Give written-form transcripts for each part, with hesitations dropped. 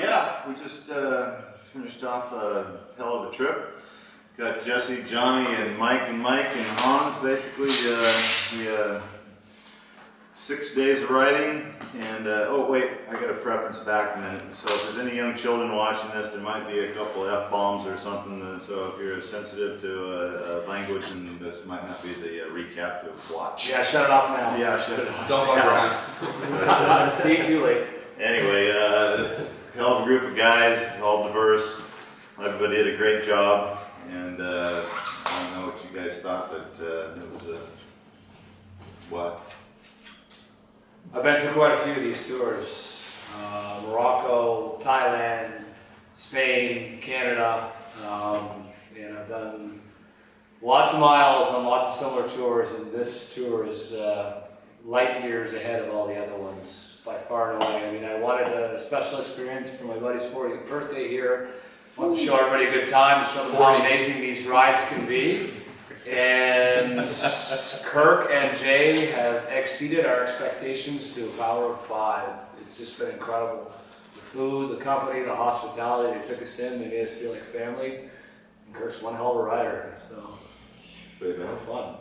Yeah, we just finished off a hell of a trip. Got Jesse, Johnny, and Mike and Hans basically. 6 days of riding, and oh wait, I got to preference back a minute. So if there's any young children watching this, there might be a couple of F-bombs or something. So if you're sensitive to language, and this might not be the recap to watch. Yeah, shut it off now. Yeah, shut it off. Don't fuck around. Stay too late. Anyway, hell of a group of guys, all diverse. Everybody did a great job, and I don't know what you guys thought, but it was a what? I've been through quite a few of these tours. Morocco, Thailand, Spain, Canada. And I've done lots of miles on lots of similar tours, and this tour is light years ahead of all the other ones, by far and away. I mean, I wanted a special experience for my buddy's 40th birthday here. I wanted to show everybody a good time, to show them how amazing these rides can be. And Kirk and Jay have exceeded our expectations to a power of 5. It's just been incredible. The food, the company, the hospitality, they took us in, they made us feel like family. And Kirk's one hell of a rider, so it's been fun.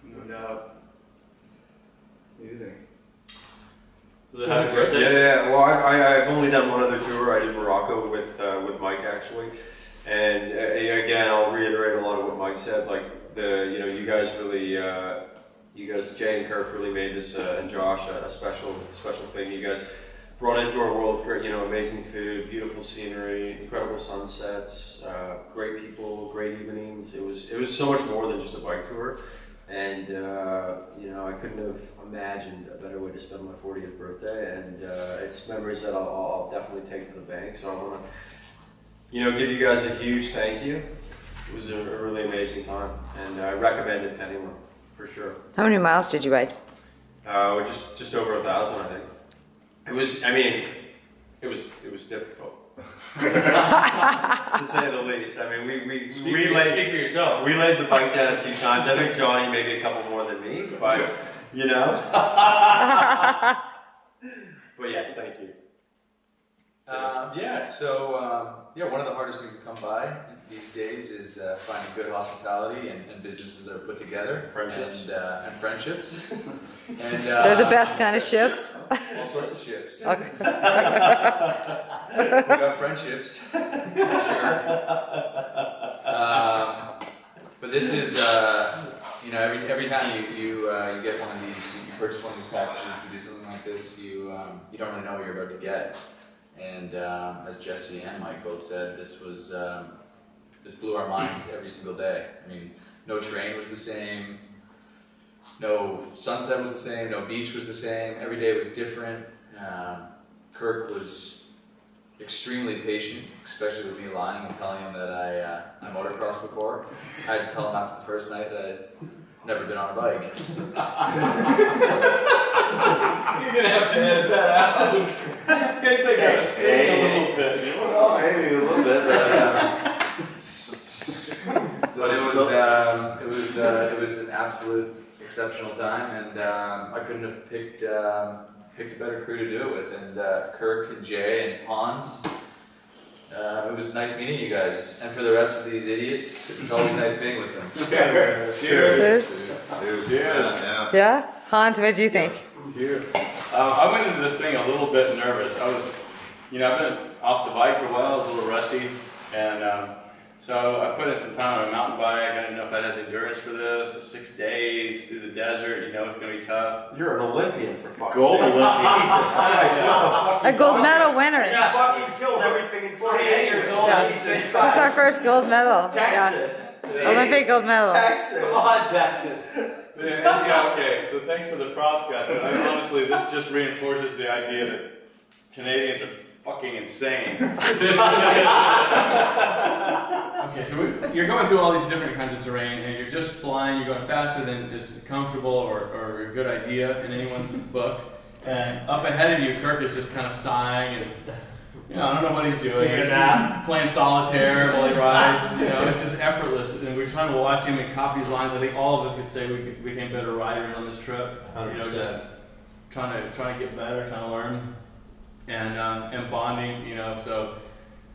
No doubt. What do you think? Was it happy birthday? Yeah. Well, I've only done one other tour. I did Morocco with Mike actually, and again, I'll reiterate a lot of what Mike said. Like you guys really, Jay and Kirk really made this and Josh a special thing. You guys brought into our world, amazing food, beautiful scenery, incredible sunsets, great people, great evenings. It was so much more than just a bike tour. And I couldn't have imagined a better way to spend my 40th birthday, and it's memories that I'll definitely take to the bank. So I want to, give you guys a huge thank you. It was a really amazing time, and I recommend it to anyone for sure. How many miles did you ride? Just over 1,000, I think. It was. I mean, it was difficult. To say the least. I mean, Speak for yourself. We laid the bike down a few times. I think Johnny maybe a couple more than me, but But yes, thank you. One of the hardest things to come by these days is finding good hospitality and businesses that are put together. Friendships. And friendships. And, They're the best kind of ships. All sorts of ships. Okay. We got friendships, for sure. But this is, every time you get one of these, you purchase one of these packages to do something like this, you don't really know what you're about to get. And as Jesse and Mike both said, this blew our minds every single day. I mean, no terrain was the same, no sunset was the same, no beach was the same. Every day was different. Kirk was extremely patient, especially with me lying and telling him that I motocrossed before. I had to tell him after the first night that I'd never been on a bike. You're gonna have to edit that out. I think I was screaming a little bit. Well, maybe a little bit. But it was an absolute exceptional time, and I couldn't have picked a better crew to do it with. And Kirk and Jay and Hans. It was nice meeting you guys, and for the rest of these idiots, it's always nice being with them. Cheers. Yeah? Hans, what do you think? Cheers. I went into this thing a little bit nervous. I've been off the bike for a while, I was a little rusty, and so I put in some time on a mountain bike. I didn't know if I had the endurance for this. 6 days through the desert, it's going to be tough. You're an Olympian for fuck's Gold sake. Olympian. Jesus Christ. A gold medal winner. You fucking killed everything in 48 years old. Yeah. This is our first gold medal. Texas. Yeah. Olympic gold medal. Texas. Come on, Texas. Yeah, okay, so thanks for the props, guys. But honestly, this just reinforces the idea that Canadians are fucking insane. Okay, so you're going through all these different kinds of terrain, and you're just flying, you're going faster than is comfortable or a good idea in anyone's book. And up ahead of you, Kirk is just kind of sighing and, I don't know what he's doing. He's playing solitaire while he rides, it's just effortless. And we're trying to watch him and copy his lines. I think all of us could say we became better riders on this trip. Just trying to get better, trying to learn. and bonding, you know. So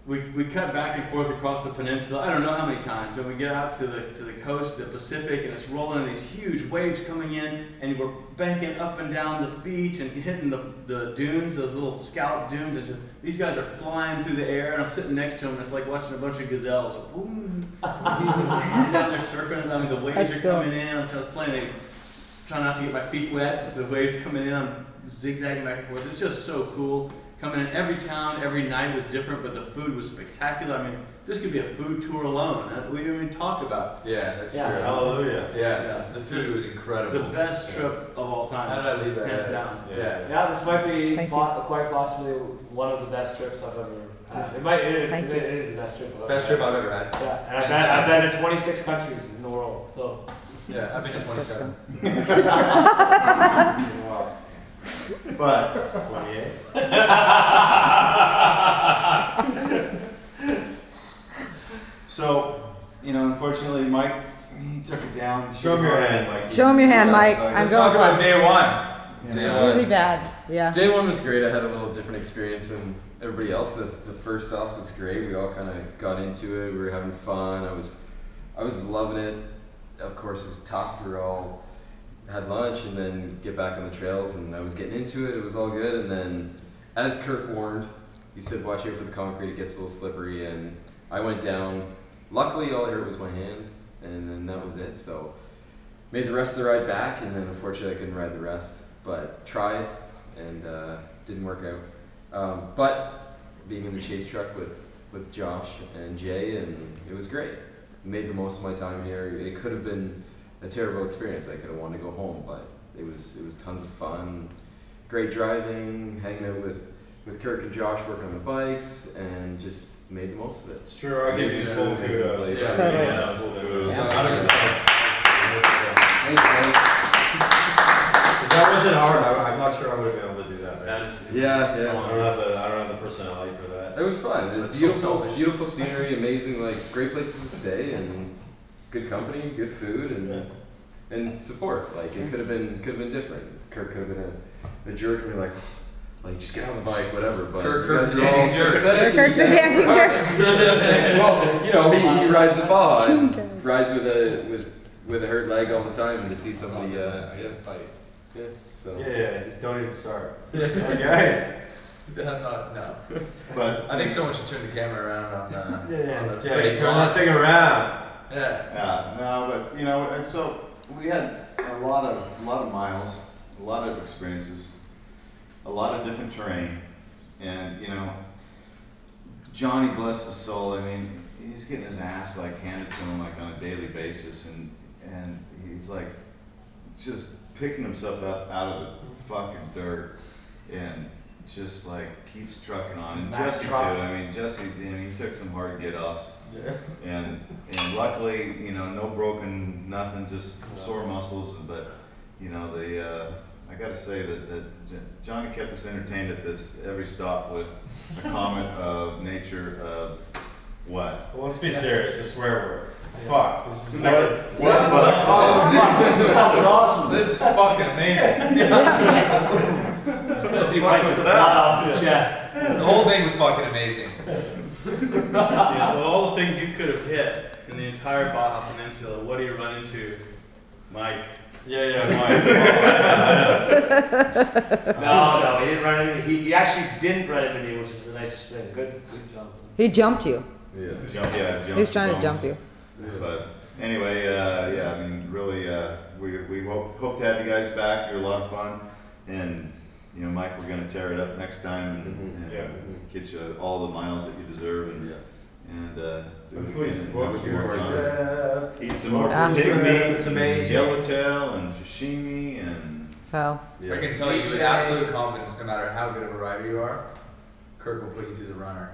we cut back and forth across the peninsula. I don't know how many times, and we get out to the coast, the Pacific, and it's rolling in these huge waves coming in, and we're banking up and down the beach and hitting the dunes, those little scallop dunes, and just, these guys are flying through the air, and I'm sitting next to them, and it's like watching a bunch of gazelles. Boom. I'm down there surfing, I mean, the waves are coming in, I'm just playing, trying not to get my feet wet, the waves coming in, I'm zigzagging back and forth. It's just so cool. Coming in every town, every night was different, but the food was spectacular. I mean, this could be a food tour alone. We didn't even talk about. Yeah, that's true. Hallelujah. Yeah, the food was incredible. The best trip of all time. How did I leave that? Hands down. Yeah, this might be Thank you. quite possibly one of the best trips I've ever had. It is the best trip I've ever had. Best trip I've ever had. Yeah, and I've been to 26 countries in the world, so. Yeah, I've been to 27. Wow. But 28. so, you know, unfortunately, Mike, he took it down. Show him your hand, Mike. Show him your hand, Mike. Yeah, I'm Let's going talk about for day one. Yeah. It's really bad. Yeah. Day one was great. I had a little different experience than everybody else. The first off was great. We all kind of got into it. We were having fun. I was loving it. Of course, it was tough. We were all had lunch and then get back on the trails, and I was getting into it. It was all good. And then, as Kirk warned, he said, "Watch out for the concrete. It gets a little slippery." And I went down. Luckily, all I heard was my hand, and then that was it. So, made the rest of the ride back, and then unfortunately, I couldn't ride the rest. But tried, and didn't work out. But being in the chase truck with Josh and Jay, and it was great. Made the most of my time here. It could have been a terrible experience. I could have wanted to go home, but it was tons of fun. Great driving, hanging out with Kirk and Josh, working on the bikes, and just made the most of it. Sure, I'll give you full kudos. Yeah. Totally. Yeah, full kudos. If that wasn't hard, I'm not sure I would have been able to do that. Right? Yeah. I don't have the personality for that. It was fun. Beautiful scenery, amazing, like great places to stay, and good company, good food, and support. Like it could have been different. Kirk could have been a jerk and be like just get on the bike, whatever. But Kirk you guys the are all dancing jerk. sympathetic. Kirk the dancing jerk. Well, you know, he rides the Baja and Guys. rides with a hurt leg all the time, and to see somebody fight. Yeah. So. Yeah, don't even start. Okay. No. But I think someone should turn the camera around on the Jay, pretty turn that thing around. Yeah. no, but you know, and so we had a lot of miles, a lot of experiences, a lot of different terrain, and you know, Johnny, bless his soul. I mean, he's getting his ass like handed to him like on a daily basis, and he's like just picking himself up out of the fucking dirt, and just like keeps trucking on. And Max Jesse too. truck. I mean, Jesse, he took some hard get-offs. Yeah. And luckily, you know, no broken nothing, just sore muscles. But you know, I got to say that Johnny kept us entertained at every stop with a comment of nature of what. Well, let's be serious. It's a swear word. Fuck. This is This is fucking amazing. He wipes the blood off his chest. The whole thing was fucking amazing. Yeah, of all the things you could have hit in the entire Baja Peninsula, what do you run into? Mike. Yeah, No, he didn't run into me. He actually didn't run into me, which is the nicest thing. Good job. He jumped you. Yeah. Jump. He's trying to jump you. But anyway, yeah, I mean, really, we hope to have you guys back. You're a lot of fun, and you know, Mike, we're gonna tear it up next time and get you all the miles that you deserve, and do it Please, again. books, Have a good more time. Eat some more I'm pig sure. meat, It's amazing. yellowtail, and sashimi, and Oh. I can tell you with absolute confidence, no matter how good of a rider you are, Kirk will put you through the runner.